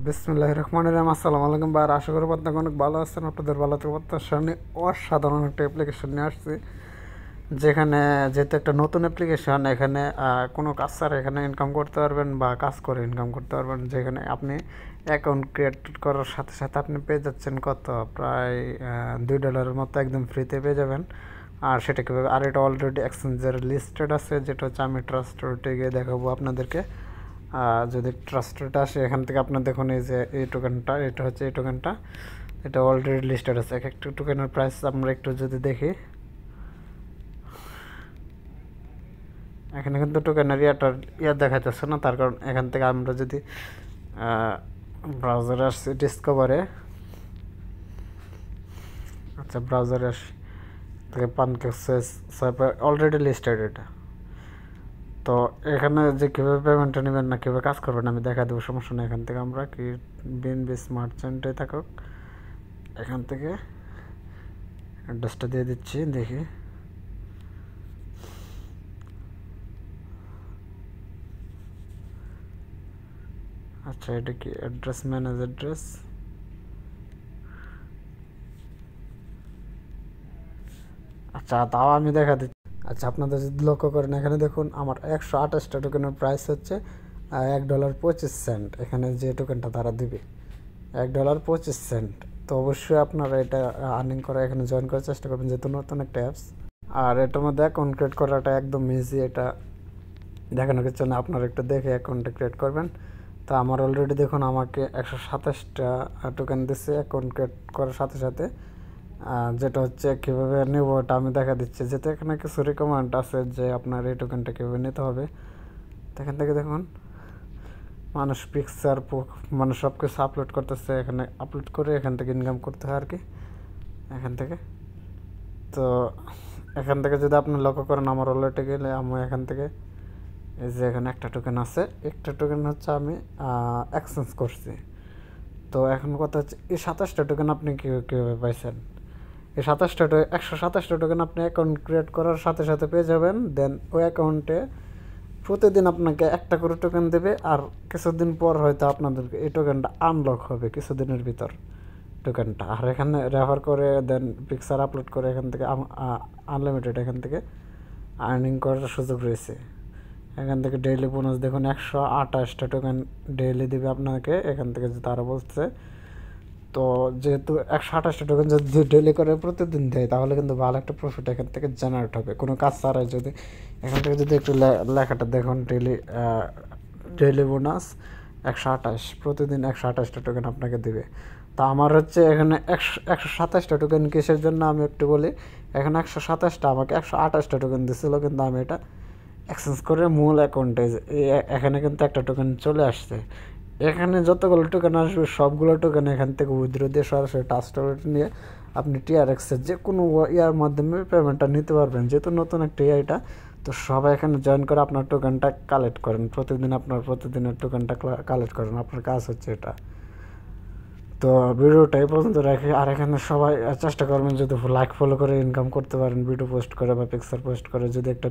বিসমিল্লাহির রহমানির রহিম। আসসালামু আলাইকুম ভাই, আশা করি আপনারা অনেক ভালো আছেন। আপনাদের ভালো থাকার প্রত্যাশা নিয়ে অসাধারণ একটা অ্যাপ্লিকেশন নিয়ে আসছি, যেখানে যেহেতু একটা নতুন অ্যাপ্লিকেশন, এখানে কোনো কাজ ছাড়া এখানে ইনকাম করতে পারবেন বা কাজ করে ইনকাম করতে পারবেন। যেখানে আপনি অ্যাকাউন্ট ক্রিয়েট করার সাথে সাথে আপনি পেয়ে যাচ্ছেন কত প্রায় $2 মতো একদম ফ্রিতে পেয়ে যাবেন। আর সেটা কীভাবে, আর এটা অলরেডি এক্সচেঞ্জের লিস্টেড আছে, যেটা হচ্ছে আমি ট্রাস্টেডে গিয়ে দেখাবো আপনাদেরকে। যদি ট্রাস্টেড আসে, এখান থেকে আপনার দেখুন এই যে এই টোকেনটা, এটা হচ্ছে এই টোকেনটা, এটা অলরেডি লিস্টেড আছে। এক একটা টোকেনের প্রাইস আমরা একটু যদি দেখি, এখানে কিন্তু টোকেনের ইয়া দেখা যাচ্ছে না, তার কারণ এখান থেকে আমরা যদি ব্রাউজারে আসছি ডিসকভারে, আচ্ছা ব্রাউজারে আসি থেকে পানকেক্সেস অলরেডি লিস্টেড এটা। তো এখানে যে কীভাবে পেমেন্টটা নেবেন না কীভাবে কাজ করবেন আমি দেখা দেবো, সমস্যা নেই। এখান থেকে আমরা কি বিএনবি স্মার্ট চেনটাই থাকুক, এখান থেকে অ্যাড্রেসটা দিয়ে দিচ্ছি, দেখি। আচ্ছা এটা কি অ্যাড্রেস, ম্যানেজ অ্যাড্রেস, আচ্ছা তাও আমি দেখা দিচ্ছি। আচ্ছা আপনাদের যদি লক্ষ্য করেন, এখানে দেখুন আমার 128টা টোকেনের প্রাইস হচ্ছে $1.25। এখানে যে টোকেনটা তারা দিবে $1.25। তো অবশ্যই আপনারা এটা আর্নিং করা, এখানে জয়েন করার চেষ্টা করবেন, যেহেতু নতুন একটা অ্যাপস। আর এটার মধ্যে অ্যাকাউন্ট ক্রিয়েট করাটা একদম ইজি, এটা দেখানোর কিছু না, আপনারা একটু দেখে অ্যাকাউন্টটা ক্রিয়েট করবেন। তো আমার অলরেডি দেখুন আমাকে 127টা টোকেন দিচ্ছে অ্যাকাউন্ট ক্রিয়েট করার সাথে সাথে। যেটা হচ্ছে কীভাবে নেব ওটা আমি দেখা দিচ্ছি, যেহেতু এখানে কিছু রিকমেন্ড আছে যে আপনার এই টোকেনটা কীভাবে নিতে হবে। তো এখান থেকে দেখুন মানুষ পিকচার মানুষ সব কিছু আপলোড করতেছে, এখানে আপলোড করে এখান থেকে ইনকাম করতে হয় আর কি, এখান থেকে। তো এখান থেকে যদি আপনি লক্ষ্য করেন, আমার ওয়ালেটে গেলে আমি এখান থেকে এই যে এখানে একটা টোকেন আছে, একটা টোকেন হচ্ছে আমি এক্সচেঞ্জ করছি। তো এখন কথা হচ্ছে এই 27টা টোকেন আপনি কীভাবে পাইছেন। এই 127টা টোকেন আপনি অ্যাকাউন্ট ক্রিয়েট করার সাথে সাথে পেয়ে যাবেন। দেন ওই অ্যাকাউন্টে প্রতিদিন আপনাকে একটা করে টোকেন দেবে, আর কিছুদিন পর হয়তো আপনাদেরকে এই টোকেনটা আনলক হবে কিছুদিনের ভিতর টোকেনটা। আর এখানে রেফার করে দেন পিকচার আপলোড করে এখান থেকে আনলিমিটেড এখান থেকে আর্নিং করার সুযোগ রয়েছে। এখান থেকে ডেইলি বোনাস দেখুন 128টা টোকেন ডেইলি দেবে আপনাকে এখান থেকে, যে তারা বলছে। তো যেহেতু 128টা টোকেন যদি ডেইলি করে প্রতিদিন দেয়, তাহলে কিন্তু ভালো একটা প্রফিট এখান থেকে জেনারেট হবে কোনো কাজ ছাড়াই। যদি এখান থেকে যদি একটু লেখাটা দেখুন, ডেইলি বোনাস 128, প্রতিদিন 128টা টোকেন আপনাকে দেবে। তা আমার হচ্ছে এখানে 127টা টোকেন কিসের জন্য আমি একটু বলি। এখানে 127টা আমাকে 128টা টোকেন দিছিল, কিন্তু আমি এটা এক্সচেঞ্জ করে মূল অ্যাকাউন্টে এখানে কিন্তু একটা টোকেন চলে আসছে। এখানে যতগুলো টোকেন আসবে সবগুলো টোকেন এখান থেকে উইথড্র দিয়ে সরাসরি ট্রাস্টেড নিয়ে আপনি টিআরএক্সের যে কোনো ইয়ার মাধ্যমে পেমেন্টটা নিতে পারবেন। যেহেতু নতুন একটা এটা, তো সবাই এখানে জয়েন করে আপনার টোকেনটা কালেক্ট করেন, প্রতিদিন আপনার প্রতিদিনের টোকেনটা কালেক্ট করেন, আপনার কাজ হচ্ছে এটা। তো ভিডিওটা এই পর্যন্ত রাখি। আর এখানে সবাই চেষ্টা করবেন যদি লাইক ফলো করে ইনকাম করতে পারেন, ভিডিও পোস্ট করে বা পিকচার পোস্ট করে। যদি একটা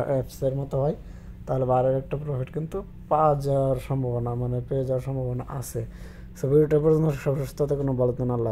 অ্যাপসের মতো হয়, তাহলে বারের একটা প্রফিট কিন্তু পাওয়া যাওয়ার সম্ভাবনা, মানে পেয়ে যাওয়ার সম্ভাবনা আছে। সো ভিডিওটা পর্যন্ত সব সুস্থ থাকুন, ভালো থাকুন, আল্লাহ।